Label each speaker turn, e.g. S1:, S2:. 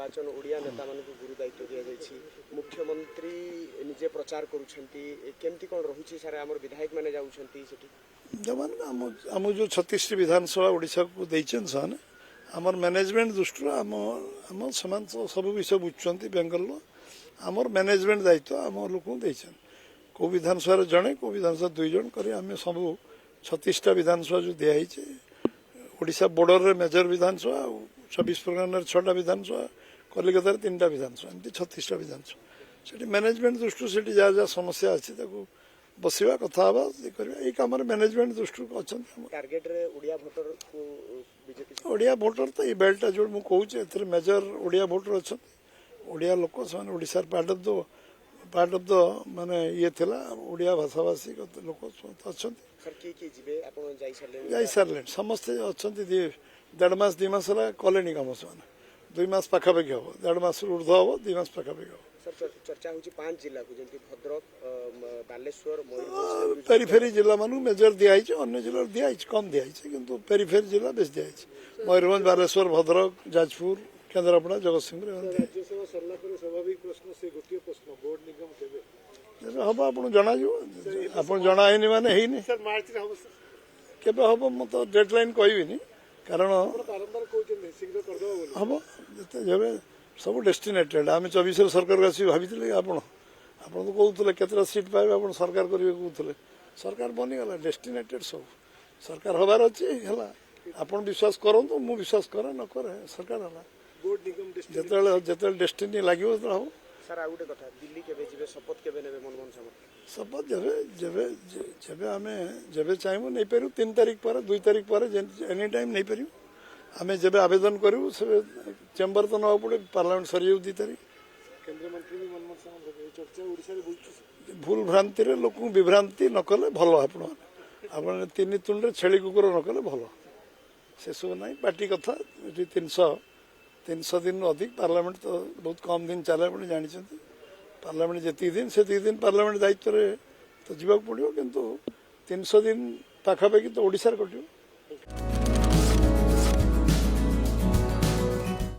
S1: निर्वाचन ओडिया नेता मानक गुरु दायित्व दिया जायछि मुख्यमंत्री निजे प्रचार करूछंती केमती कोन रहुछि सारे हमर विधायक माने जाउछंती सेठी
S2: जमान हम जो 36 विधानसभा ओडिशा को देइछन सन हमर मैनेजमेंट दृष्टि आम समान सब विषय बुझुंट बेंगल आमर मैनेजमेंट दायित्व आम लोक देइछन को विधानसभा जड़े को विधानसभा 2 जन कर आम सब 36टा विधानसभा जो दिखाई ओडिशा बॉर्डर रे मेजर विधानसभा 24 परगना 6टा विधानसभा कलिकता 3टा विधानसभा एमती 36टा विधानसभा से मैनेजमेंट दृष्टि से जहाँ जहाँ समस्या अच्छी बसवा कथा ये कम मैनेजमेंट दृष्टि अच्छा
S1: टार्गेट रे ओडिया भोटर को बीजेपी
S2: ओडिया भोटर तो ये बेल्टा जो मुझे कहूँ मेजर ओडिया भोटर अच्छा ओडिया लोक से ओडिशा पार्ट ऑफ द माने ये थिला ओडिया भाषाभाषी लोक अच्छा जाई सारे समस्ते अच्छा 1.5 मास 2 मास कले कम से 2 मास पाखापाखि हम 1.5 मास ऊर्ध हम 2 मास पाखापाखि हम
S1: चर्चा होची 5 जिला को जेंति भद्रक बालेश्वर
S2: पेरिफेरी जिला मानु मेजर दिया अन्य जिला दिया कम दिया किंतु पेरिफेरी जिला बेस दिया मयूरभंज बालेश्वर भद्रक जाजपुर केन्द्रापड़ा जगतसिंहपुर हम आप जना आप जनानी माने केबे हम मु तो डेडलाइन कहबी कारण हम जब सब डेस्टिनेटेड आम 24 सरकार आस भाई आप तो कहते केतटा सीट पाइबे आप सरकार करेंगे कहते सरकार बनीगला डेस्टिनेटेड सब सरकार हबार अच्छे है आप विश्वास करूँ मु विश्वास करे न करे सरकार है जिते डेस्टिनी लगे हम
S1: सर आ गोटे कथा दिल्ली केबे जिबे शपथ केबे नेबे मनमोहन सामंत
S2: शपथ जबे आमे जबे चाहबो नहीं पारू 3 तारीख पर 2 तारीख पर एनी टाइम नहीं पारू आमे जबे आवेदन करू से चेंबर तो नवा पड़े पार्लियामेंट सरी 2 तारीख
S1: केंद्र मंत्री भी मनमोहन सामंत चर्चा ओडिसा रे
S2: भूल भ्रांति रे लोक विभ्रांति न कले भलो आपण 3 तुंडे छेली कुकुर न कले भलो से सब नहीं पार्टी कथा 300 दिन अधिक पार्लियामेंट तो बहुत कम दिन चले आप जानी पार्लियामेंट जी दिन से दिन पार्लियामेंट दायित्व तो जीवा पड़ो किंतु 300 दिन पाखापाखि तो ओडिशा कटो